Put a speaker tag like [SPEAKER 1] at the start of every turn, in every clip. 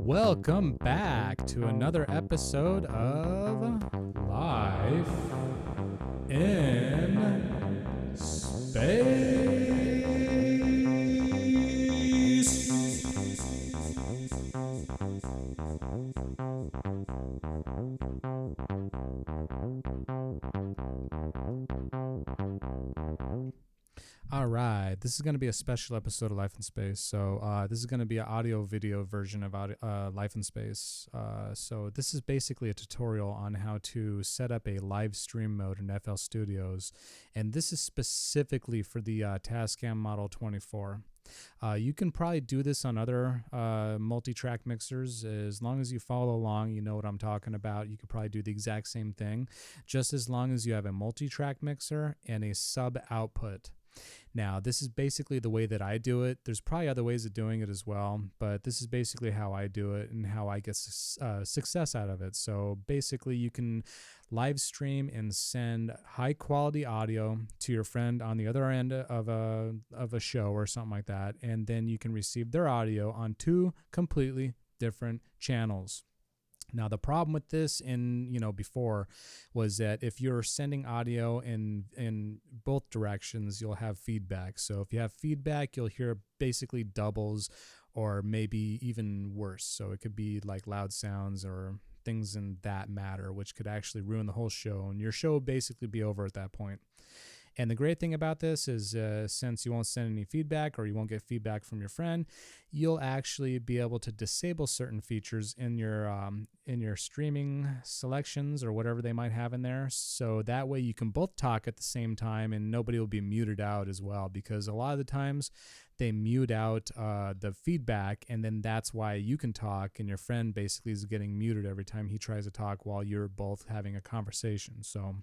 [SPEAKER 1] Welcome back to another episode of Life in Space. All right, this is going to be a special episode of Life in Space. So this is going to be an audio-video version of Life in Space. So this is basically a tutorial on how to set up a live stream mode in FL Studios, and this is specifically for the Tascam Model 24. You can probably do this on other multi-track mixers. As long as you follow along, you know what I'm talking about. You could probably do the exact same thing, just as long as you have a multi-track mixer and a sub output. Now, this is basically the way that I do it. There's probably other ways of doing it as well, but this is basically how I do it and how I get success out of it. So basically, you can live stream and send high quality audio to your friend on the other end of a show or something like that, and then you can receive their audio on two completely different channels. Now, the problem with this before was that if you're sending audio in both directions, you'll have feedback. So if you have feedback, you'll hear basically doubles or maybe even worse. So it could be like loud sounds or things in that matter, which could actually ruin the whole show. And your show would basically be over at that point. And the great thing about this is since you won't send any feedback or you won't get feedback from your friend, you'll actually be able to disable certain features in your streaming selections or whatever they might have in there. So that way you can both talk at the same time and nobody will be muted out as well, because a lot of the times they mute out the feedback, and then that's why you can talk and your friend basically is getting muted every time he tries to talk while you're both having a conversation. So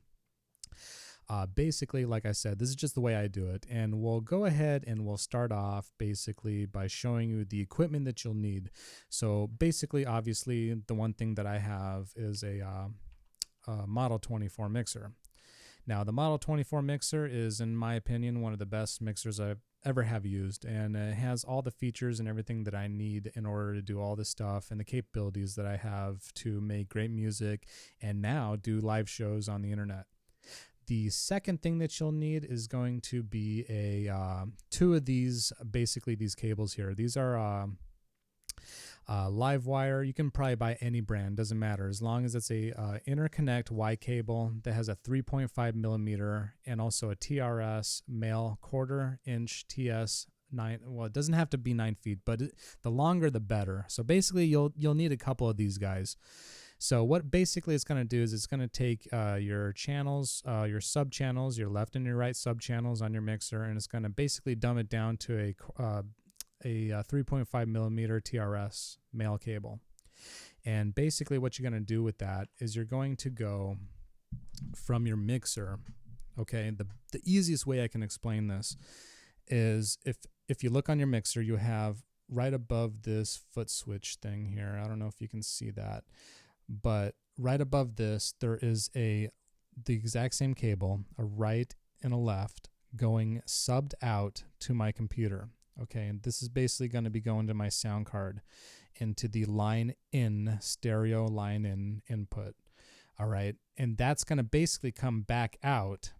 [SPEAKER 1] basically, like I said, this is just the way I do it. And we'll go ahead and we'll start off basically by showing you the equipment that you'll need. So basically, obviously, the one thing that I have is a Model 24 mixer. Now, the Model 24 mixer is, in my opinion, one of the best mixers I've ever have used, and it has all the features and everything that I need in order to do all this stuff and the capabilities that I have to make great music and now do live shows on the internet. The second thing that you'll need is going to be two of these, basically these cables here. These are live wire. You can probably buy any brand, doesn't matter, as long as it's a interconnect Y cable that has a 3.5 millimeter and also a TRS male 1/4 inch TS 9. Well, it doesn't have to be 9 feet, but the longer the better. So basically, you'll need a couple of these guys. So what basically it's going to do is it's going to take your channels, your sub channels, your left and your right sub channels on your mixer, and it's going to basically dumb it down to a 3.5 millimeter TRS male cable. And basically what you're going to do with that is you're going to go from your mixer. Okay, the easiest way I can explain this is if you look on your mixer, you have right above this foot switch thing here. I don't know if you can see that. But right above this, there is the exact same cable, a right and a left, going subbed out to my computer. Okay, and this is basically going to be going to my sound card into the line in, stereo line in input. All right, and that's going to basically come back out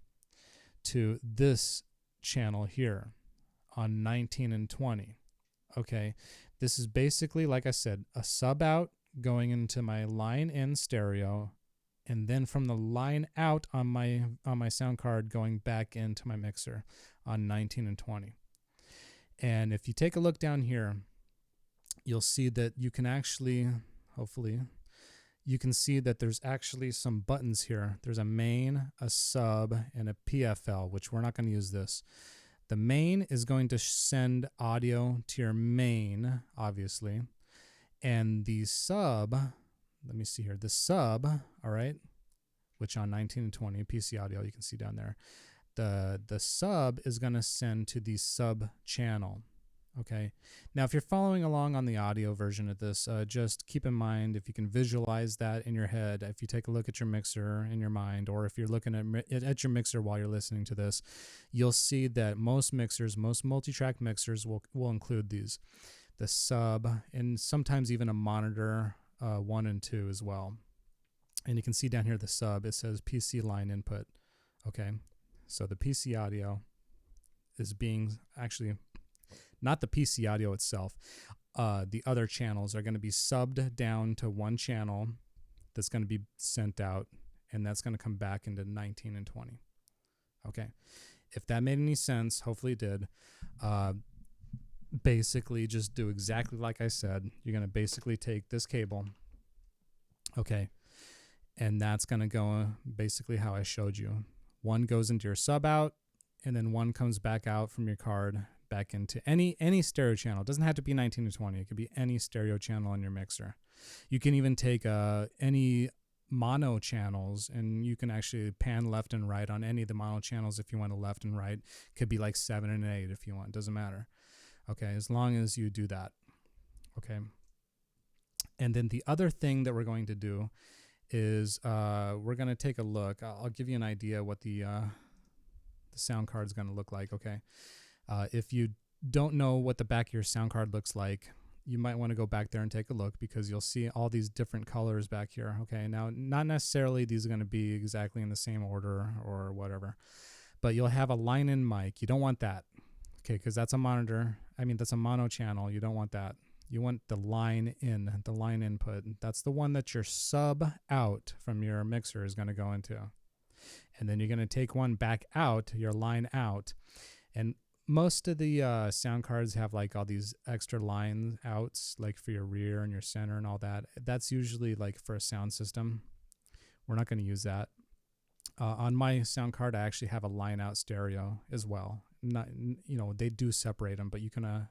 [SPEAKER 1] to this channel here on 19 and 20. Okay, this is basically, like I said, a sub out going into my line in stereo, and then from the line out on my sound card going back into my mixer on 19 and 20. And if you take a look down here, you'll see that you can actually, hopefully, you can see that there's actually some buttons here. There's a main, a sub, and a PFL, which we're not going to use this. The main is going to send audio to your main, obviously. And the sub, let me see here, the sub, all right, which on 19 and 20, PC audio, you can see down there, the sub is going to send to the sub channel. Okay. Now, if you're following along on the audio version of this, just keep in mind, if you can visualize that in your head, if you take a look at your mixer in your mind, or if you're looking at your mixer while you're listening to this, you'll see that most mixers, most multi-track mixers will include these. the sub, and sometimes even a monitor 1 and 2 as well. And you can see down here the sub, it says PC line input. Okay, so the PC audio is being actually not the PC audio itself. The other channels are going to be subbed down to one channel that's going to be sent out, and that's going to come back into 19 and 20. Okay, if that made any sense, hopefully it did. Basically, just do exactly like I said. You're going to basically take this cable, okay, and that's going to go basically how I showed you. One goes into your sub out, and then one comes back out from your card back into any stereo channel. It doesn't have to be 19 to 20. It could be any stereo channel on your mixer. You can even take any mono channels, and you can actually pan left and right on any of the mono channels if you want to left and right. Could be like 7 and 8 if you want. Doesn't matter. Okay, as long as you do that. Okay. And then the other thing that we're going to do is we're going to take a look. I'll give you an idea what the sound card is going to look like. Okay, if you don't know what the back of your sound card looks like, you might want to go back there and take a look, because you'll see all these different colors back here. Okay, now not necessarily these are going to be exactly in the same order or whatever, but you'll have a line-in mic. You don't want that, okay, because that's a monitor. I mean, that's a mono channel. You don't want that. You want the line in, the line input. That's the one that your sub out from your mixer is going to go into. And then you're going to take one back out, your line out. And most of the sound cards have like all these extra line outs, like for your rear and your center and all that. That's usually like for a sound system. We're not going to use that. On my sound card, I actually have a line out stereo as well. Not, you know, they do separate them, but you can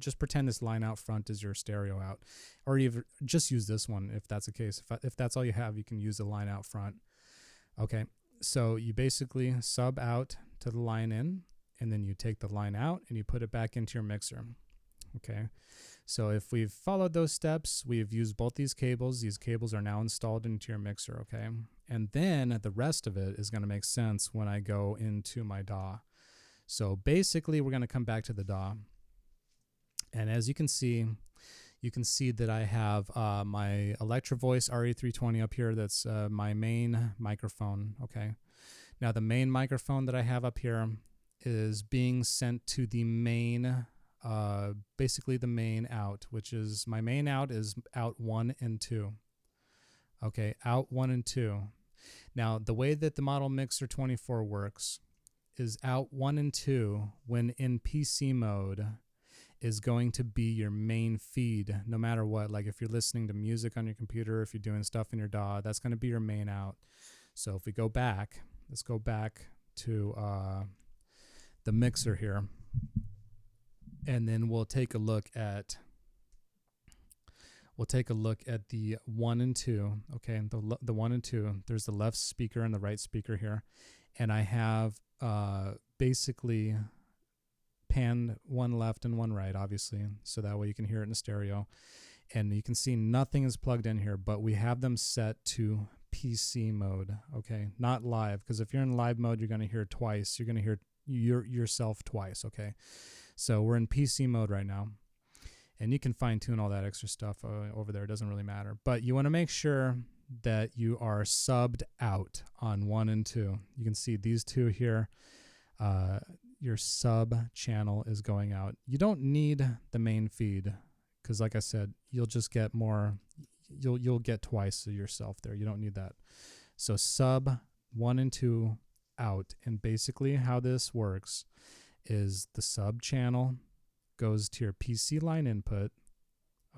[SPEAKER 1] just pretend this line out front is your stereo out, or even just use this one if that's the case. If that's all you have, you can use the line out front. Okay, so you basically sub out to the line in, and then you take the line out and you put it back into your mixer. Okay, so if we've followed those steps, we've used both these cables. These cables are now installed into your mixer. Okay, and then the rest of it is going to make sense when I go into my DAW. So basically, we're going to come back to the DAW. And as you can see that I have my Electro Voice RE320 up here. That's my main microphone. Okay. Now, the main microphone that I have up here is being sent to the main, basically the main out, which is my main out is out 1 and 2. Okay, out 1 and 2. Now, the way that the Model Mixer 24 works is out 1 and 2 when in PC mode is going to be your main feed no matter what. Like if you're listening to music on your computer, if you're doing stuff in your DAW, that's going to be your main out. So if we go back, let's go back to the mixer here, and then we'll take a look at the 1 and 2. Okay, the 1 and 2, there's the left speaker and the right speaker here, and I have basically panned one left and one right, obviously, so that way you can hear it in stereo. And you can see nothing is plugged in here, but we have them set to PC mode. Okay, not live, because if you're in live mode, you're going to hear twice. You're going to hear yourself twice. Okay, so we're in PC mode right now, and you can fine tune all that extra stuff over there. It doesn't really matter, but you want to make sure that you are subbed out on 1 and 2. You can see these two here. Your sub channel is going out. You don't need the main feed, because like I said, you'll just get more. You'll get twice of yourself there. You don't need that. So sub 1 and 2 out, and basically how this works is the sub channel goes to your PC line input.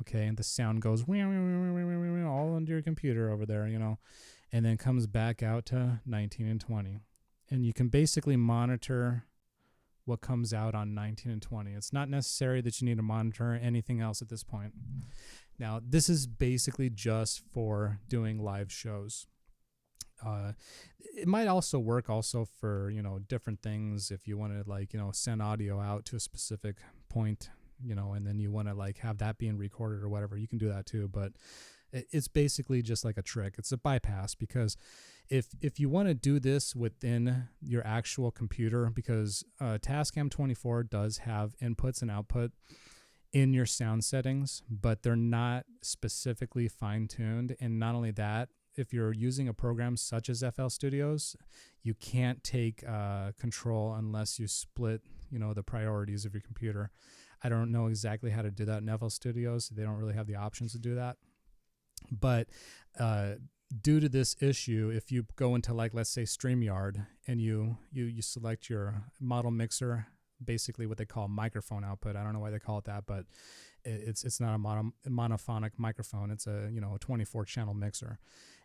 [SPEAKER 1] Okay, and the sound goes all under your computer over there, you know, and then comes back out to 19 and 20. And you can basically monitor what comes out on 19 and 20. It's not necessary that you need to monitor anything else at this point. Now, this is basically just for doing live shows. It might also work also for, you know, different things. If you want to, like, you know, send audio out to a specific point, you know, and then you want to like have that being recorded or whatever, you can do that too. But it's basically just like a trick. It's a bypass, because if you want to do this within your actual computer, because Tascam 24 does have inputs and output in your sound settings, but they're not specifically fine-tuned. And not only that, if you're using a program such as FL Studios, you can't take control unless you split, the priorities of your computer. I don't know exactly how to do that in FL Studios. They don't really have the options to do that. But due to this issue, if you go into, like, let's say StreamYard, and you select your model mixer, basically what they call microphone output. I don't know why they call it that, but it's not a monophonic microphone. It's a 24 channel mixer,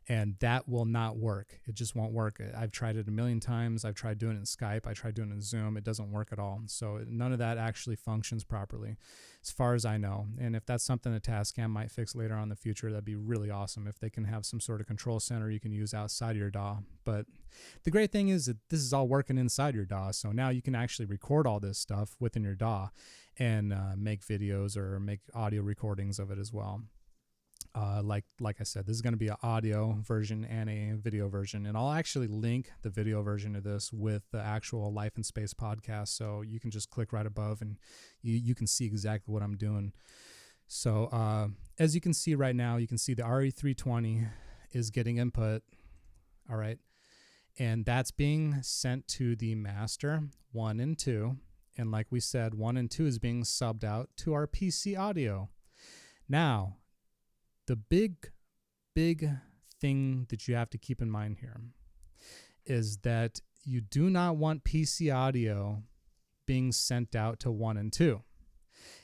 [SPEAKER 1] and that will not work. It just won't work. I've tried it a million times. I've tried doing it in Skype. I tried doing it in Zoom. It doesn't work at all. So none of that actually functions properly, as far as I know. And if that's something that Tascam might fix later on in the future, that'd be really awesome. If they can have some sort of control center you can use outside of your DAW. But the great thing is that this is all working inside your DAW. So now you can actually record all this stuff within your DAW and make videos or make audio recordings of it as well. Like I said, this is going to be an audio version and a video version, and I'll actually link the video version of this with the actual Life in Space podcast, so you can just click right above and you can see exactly what I'm doing. So as you can see right now, you can see the RE320 is getting input, all right, and that's being sent to the master 1 and 2, and like we said, 1 and 2 is being subbed out to our PC audio. Now, the big thing that you have to keep in mind here is that you do not want PC audio being sent out to 1 and 2.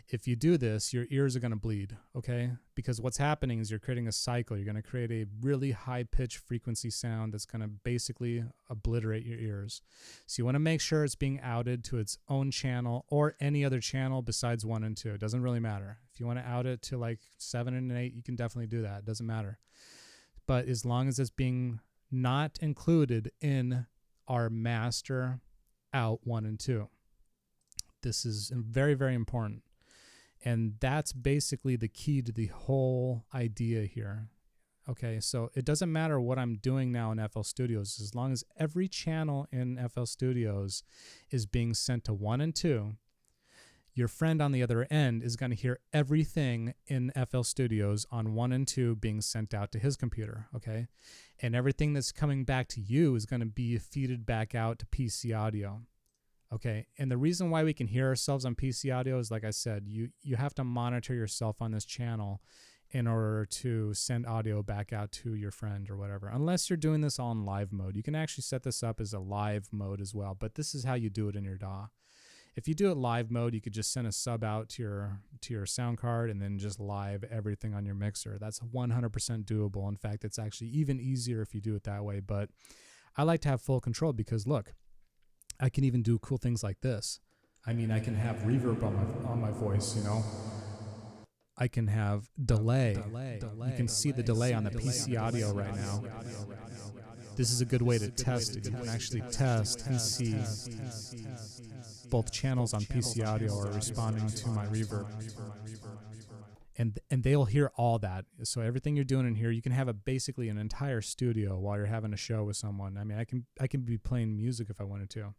[SPEAKER 1] If you do this, your ears are going to bleed, okay? Because what's happening is you're creating a cycle. You're going to create a really high-pitched frequency sound that's going to basically obliterate your ears. So you want to make sure it's being outed to its own channel or any other channel besides 1 and 2. It doesn't really matter. If you want to out it to like 7 and 8, you can definitely do that. It doesn't matter. But as long as it's being not included in our master out 1 and 2. This is very, very important. And that's basically the key to the whole idea here. Okay, so it doesn't matter what I'm doing now in FL Studios, as long as every channel in FL Studios is being sent to 1 and 2, your friend on the other end is going to hear everything in FL Studios on 1 and 2 being sent out to his computer, okay? And everything that's coming back to you is going to be feeded back out to PC audio. Okay, and the reason why we can hear ourselves on PC audio is, like I said, you have to monitor yourself on this channel in order to send audio back out to your friend or whatever. Unless you're doing this all in live mode. You can actually set this up as a live mode as well, but this is how you do it in your DAW. If you do it live mode, you could just send a sub out to your sound card and then just live everything on your mixer. That's 100% doable. In fact, it's actually even easier if you do it that way, but I like to have full control because, look, I can even do cool things like this. I mean, I can have reverb on my voice, I can have delay. You can see the delay on the PC audio right now. This is a good way to test it. You can actually test and see both channels on PC audio are responding to my reverb. And they'll hear all that. So everything you're doing in here, you can have basically an entire studio while you're having a show with someone. I mean, I can be playing music if I wanted to.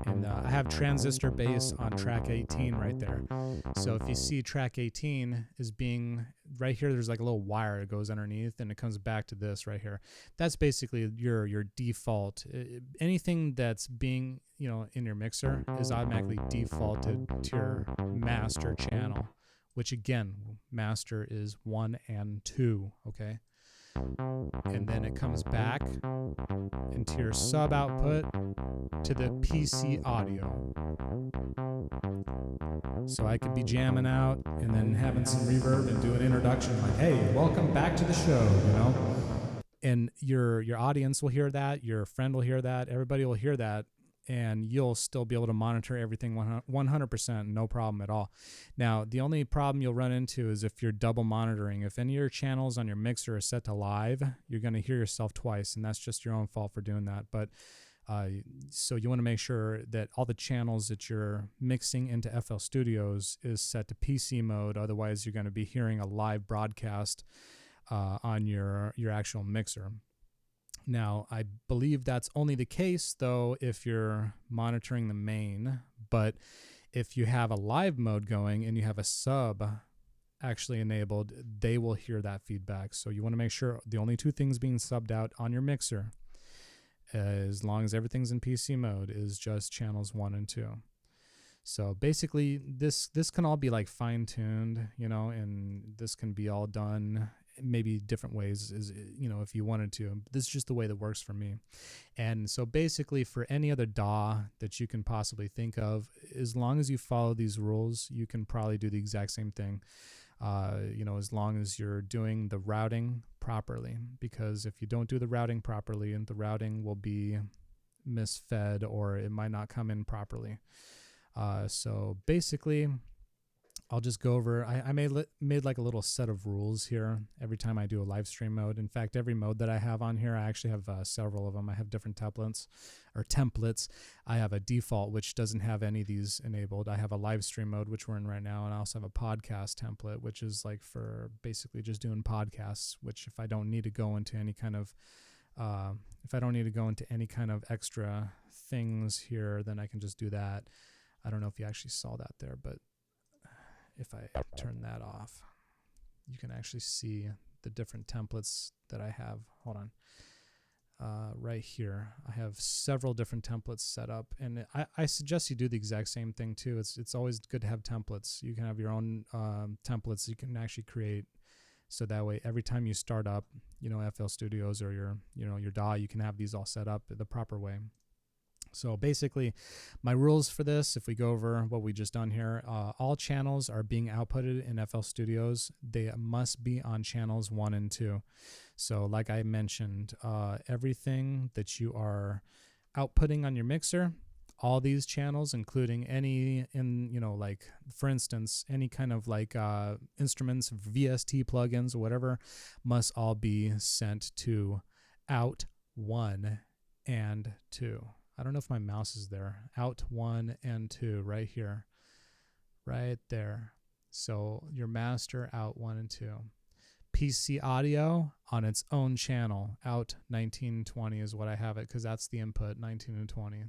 [SPEAKER 1] And I have transistor bass on track 18 right there. So if you see track 18 is being right here, there's like a little wire that goes underneath and it comes back to this right here. That's basically your default. Anything that's being, in your mixer is automatically defaulted to your master channel, which again, master is 1 and 2, okay? And then it comes back into your sub output to the PC audio. So I could be jamming out and then having some reverb and do an introduction like, hey, welcome back to the show, And your audience will hear that, your friend will hear that, everybody will hear that, and you'll still be able to monitor everything 100%, no problem at all. Now, the only problem you'll run into is if you're double monitoring. If any of your channels on your mixer are set to live, you're going to hear yourself twice, and that's just your own fault for doing that. But so you want to make sure that all the channels that you're mixing into FL Studios is set to PC mode. Otherwise, you're going to be hearing a live broadcast on your actual mixer. Now, I believe that's only the case, though, if you're monitoring the main. But If you have a live mode going and you have a sub actually enabled, they will hear that feedback. So you want to make sure the only two things being subbed out on your mixer, as long as everything's in PC mode, is just channels 1 and 2. So basically this can all be like fine-tuned, and this can be all done maybe different ways, if you wanted to. This is just the way that works for me. And so basically for any other DAW that you can possibly think of, as long as you follow these rules, you can probably do the exact same thing. As long as you're doing the routing properly, because if you don't do the routing properly, and the routing will be misfed, or it might not come in properly. So basically, I'll just go over, I made like a little set of rules here every time I do a live stream mode. In fact, every mode that I have on here, I actually have several of them. I have different templates. I have a default, which doesn't have any of these enabled. I have a live stream mode, which we're in right now. And I also have a podcast template, which is like for basically just doing podcasts, which if I don't need to go into any kind of, extra things here, then I can just do that. I don't know if you actually saw that there, but if I turn that off, you can actually see the different templates that I have. Hold on. Right here, I have several different templates set up, and I suggest you do the exact same thing too. It's always good to have templates. You can have your own templates you can actually create, so that way every time you start up, FL Studios or your DAW, you can have these all set up the proper way. So basically, my rules for this, if we go over what we just done here, all channels are being outputted in FL Studios. They must be on channels 1 and 2. So like I mentioned, everything that you are outputting on your mixer, all these channels, including any like for instance, any kind of like instruments, VST plugins or whatever, must all be sent to out 1 and 2. I don't know if my mouse is there. Out 1 and 2 right here. Right there. So your master out 1 and 2. PC audio on its own channel. Out 1920 is what I have it, because that's the input, 19 and 20.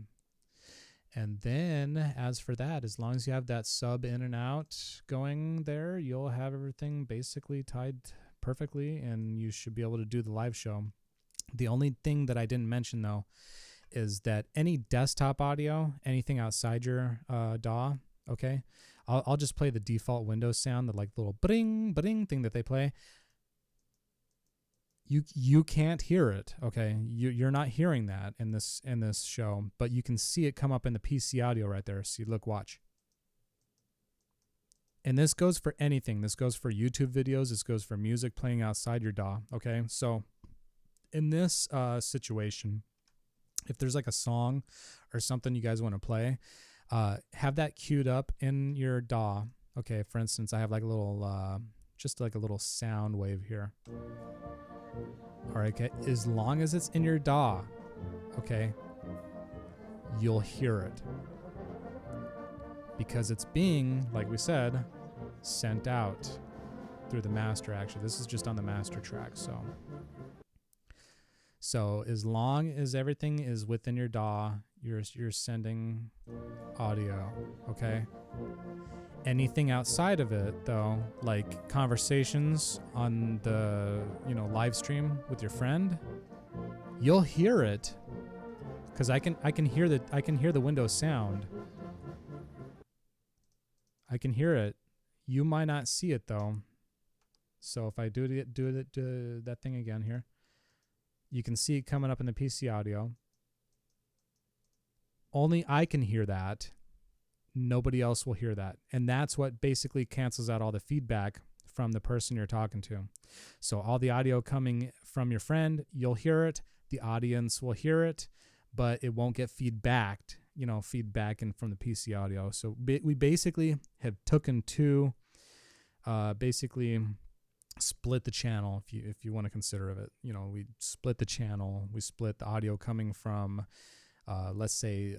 [SPEAKER 1] And then as for that, as long as you have that sub in and out going there, you'll have everything basically tied perfectly, and you should be able to do the live show. The only thing that I didn't mention though is that any desktop audio, anything outside your DAW, okay, I'll just play the default Windows sound, the like little bring thing that they play. You can't hear it, okay? You're not hearing that in this show, but you can see it come up in the PC audio right there. See, look, watch. And this goes for anything. This goes for YouTube videos. This goes for music playing outside your DAW, okay? So in this situation, if there's like a song or something you guys want to play, have that queued up in your DAW. Okay, for instance, I have like a little, just like a little sound wave here. All right, okay, as long as it's in your DAW, okay, you'll hear it. Because it's being, like we said, sent out through the master. Actually, this is just on the master track, So as long as everything is within your DAW, you're sending audio, okay? Anything outside of it, though, like conversations on the live stream with your friend, you'll hear it, because I can hear the Windows sound. I can hear it. You might not see it though. So if I do that thing again here. You can see it coming up in the PC audio. Only I can hear that. Nobody else will hear that. And that's what basically cancels out all the feedback from the person you're talking to. So all the audio coming from your friend, you'll hear it. The audience will hear it, but it won't get feedback in from the PC audio. So we basically have taken two, split the channel, if you want to consider it. We split the channel. We split the audio coming from, let's say,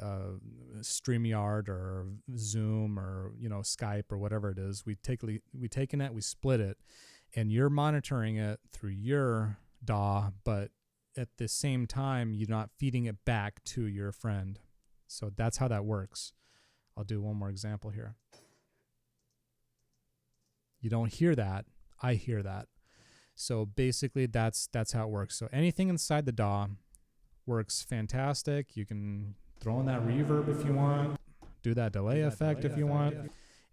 [SPEAKER 1] StreamYard or Zoom or Skype or whatever it is. We taken it, we split it, and you're monitoring it through your DAW, but at the same time, you're not feeding it back to your friend. So that's how that works. I'll do one more example here. You don't hear that. I hear that. So basically that's how it works. So anything inside the DAW works fantastic. You can throw in that reverb if you want, do that delay effect if you want.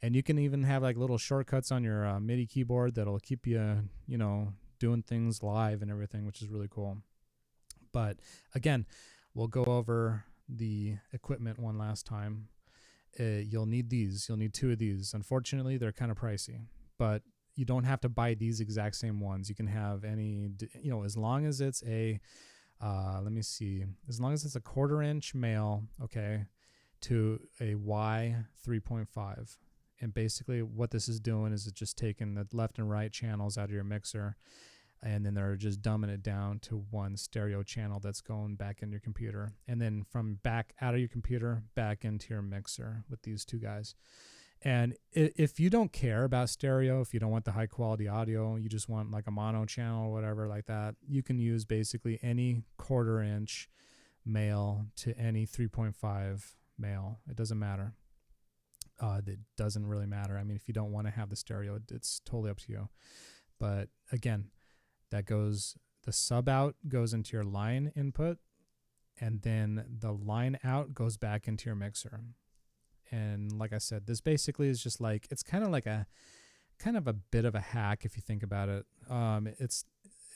[SPEAKER 1] And you can even have like little shortcuts on your MIDI keyboard that'll keep you, you know, doing things live and everything, which is really cool. But again, we'll go over the equipment one last time. You'll need these. You'll need 2 of these. Unfortunately, they're kind of pricey, but you don't have to buy these exact same ones. You can have any, you know, as long as it's a, let me see, as long as it's a 1/4 inch male, okay, to a Y 3.5. And basically what this is doing is it's just taking the left and right channels out of your mixer, and then they're just dumbing it down to one stereo channel that's going back into your computer. And then from back out of your computer, back into your mixer with these 2 guys. And if you don't care about stereo, if you don't want the high quality audio, you just want like a mono channel or whatever like that, you can use basically any 1/4 inch male to any 3.5 male. It doesn't matter. It doesn't really matter. I mean, if you don't want to have the stereo, it's totally up to you. But again, that goes, the sub out goes into your line input, and then the line out goes back into your mixer. And like I said, this basically is just like, it's kind of like a bit of a hack if you think about it.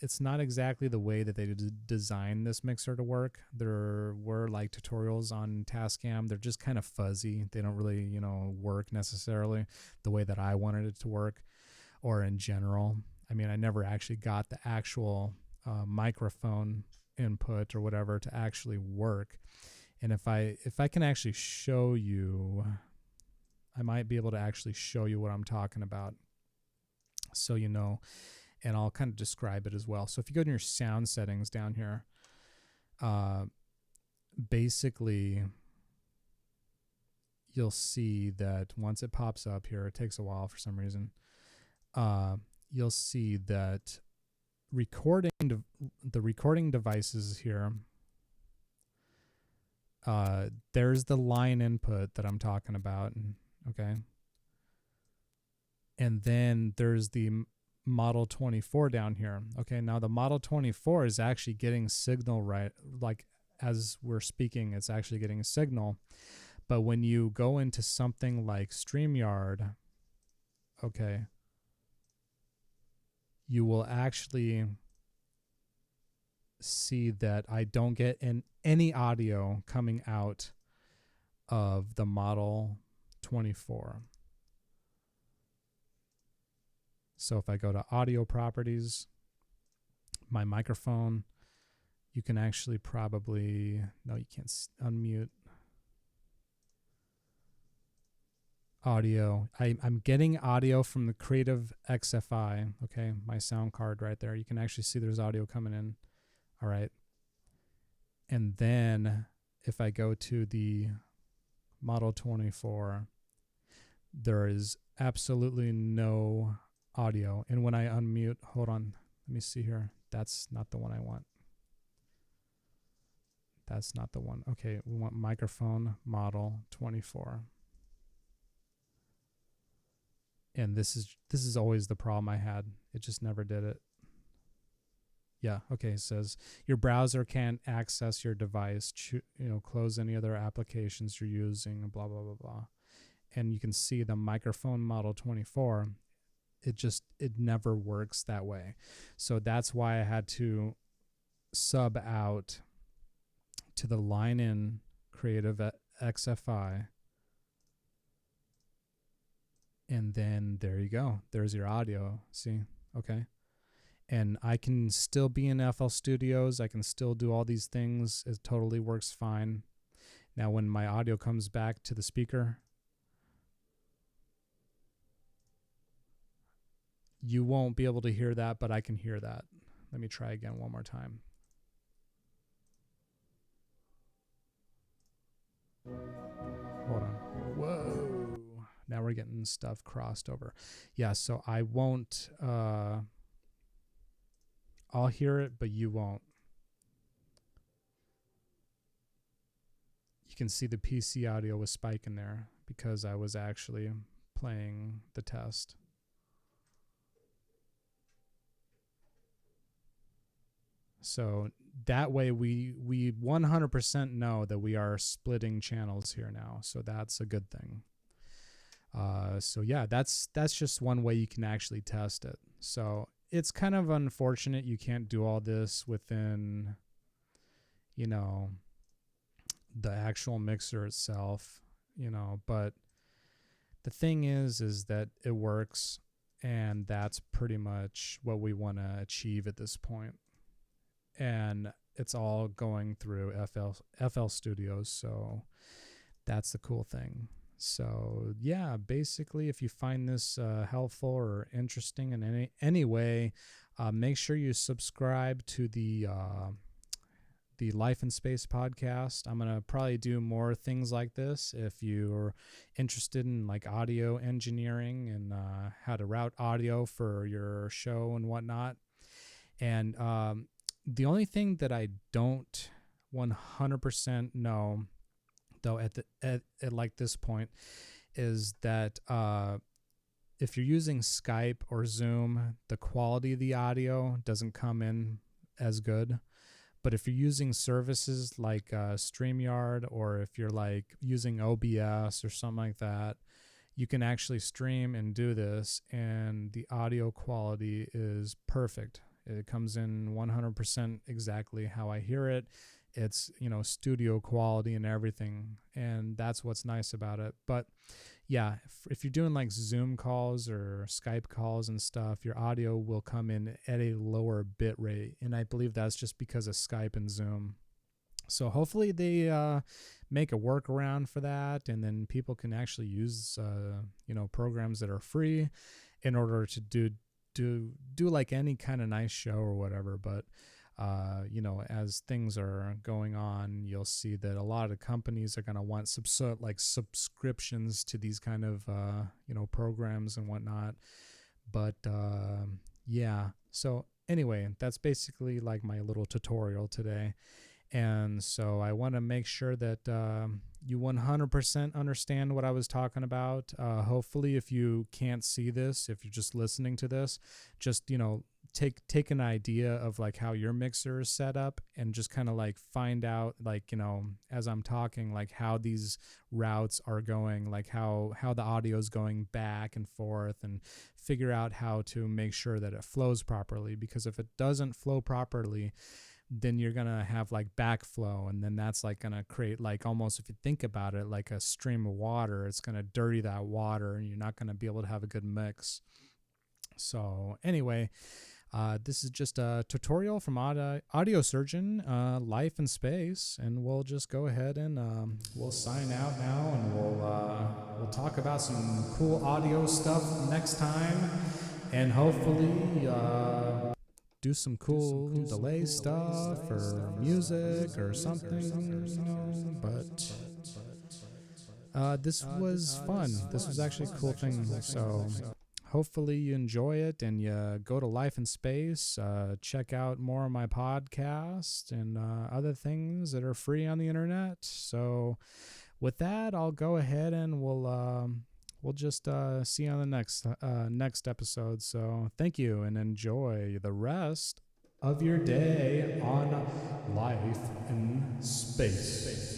[SPEAKER 1] It's not exactly the way that they designed this mixer to work. There were like tutorials on Tascam. They're just kind of fuzzy. They don't really, you know, work necessarily the way that I wanted it to work, or in general. I mean, I never actually got the actual microphone input or whatever to actually work. And if I can actually show you, I might be able to actually show you what I'm talking about, so you know, and I'll kind of describe it as well. So if you go to your sound settings down here, basically you'll see that once it pops up here, it takes a while for some reason, you'll see that the recording devices here, there's the line input that I'm talking about, okay? And then there's the Model 24 down here. Okay, now the Model 24 is actually getting signal, right? Like as we're speaking, it's actually getting a signal. But when you go into something like StreamYard, okay, you will actually see that I don't get any audio coming out of the Model 24. So if I go to audio properties, my microphone, you can actually probably, no, you can't unmute audio. I'm getting audio from the Creative XFI, okay, my sound card right there. You can actually see there's audio coming in, all right. And then if I go to the Model 24, there is absolutely no audio. And when I unmute, hold on, let me see here. That's not the one I want. That's not the one. Okay, we want microphone Model 24. And this is always the problem I had. It just never did it. Yeah, okay, it says your browser can't access your device, close any other applications you're using, blah, blah, blah, blah. And you can see the microphone Model 24, it never works that way. So that's why I had to sub out to the line in Creative XFI. And then there you go. There's your audio. See? Okay. And I can still be in FL Studios. I can still do all these things. It totally works fine. Now, when my audio comes back to the speaker, you won't be able to hear that, but I can hear that. Let me try again one more time. Hold on. Whoa. Now we're getting stuff crossed over. Yeah, so I won't, I'll hear it, but you won't. You can see the PC audio was spiking there because I was actually playing the test. So that way we 100% know that we are splitting channels here now. So that's a good thing. So yeah, that's just one way you can actually test it. So it's kind of unfortunate you can't do all this within, you know, the actual mixer itself, you know, but the thing is that it works, and that's pretty much what we want to achieve at this point. And it's all going through FL Studios, so that's the cool thing. So yeah, basically, if you find this helpful or interesting in any way, make sure you subscribe to the Life in Space podcast. I'm gonna probably do more things like this if you're interested in like audio engineering and how to route audio for your show and whatnot. And the only thing that I don't 100% know, though, at like this point, is that if you're using Skype or Zoom, the quality of the audio doesn't come in as good. But if you're using services like StreamYard, or if you're like using OBS or something like that, you can actually stream and do this, and the audio quality is perfect. It comes in 100% exactly how I hear it. It's, you know, studio quality and everything, and that's what's nice about it. But yeah, if you're doing like Zoom calls or Skype calls and stuff, your audio will come in at a lower bit rate, and I believe that's just because of Skype and Zoom. So hopefully they make a workaround for that, and then people can actually use you know, programs that are free in order to do like any kind of nice show or whatever. But you know, as things are going on, you'll see that a lot of companies are going to want subscriptions to these kind of you know, programs and whatnot. But yeah, so anyway, that's basically like my little tutorial today. And so I want to make sure that you 100% understand what I was talking about. Hopefully, if you can't see this, if you're just listening to this, just, you know, take an idea of like how your mixer is set up, and just kind of like find out, like, you know, as I'm talking, like how these routes are going, like how the audio is going back and forth, and figure out how to make sure that it flows properly. Because if it doesn't flow properly, then you're going to have like backflow, and then that's like going to create, like, almost, if you think about it, like a stream of water. It's going to dirty that water, and you're not going to be able to have a good mix. So anyway, this is just a tutorial from Audio Surgeon, Life in Space, and we'll just go ahead and we'll sign out now, and we'll talk about some cool audio stuff next time, and hopefully do some cool delay stuff or music or something, you know. But this was fun. This was actually a cool thing. So hopefully you enjoy it, and you go to Life in Space, check out more of my podcast and other things that are free on the internet. So with that, I'll go ahead and we'll just see you on the next episode. So thank you, and enjoy the rest of your day on Life in Space.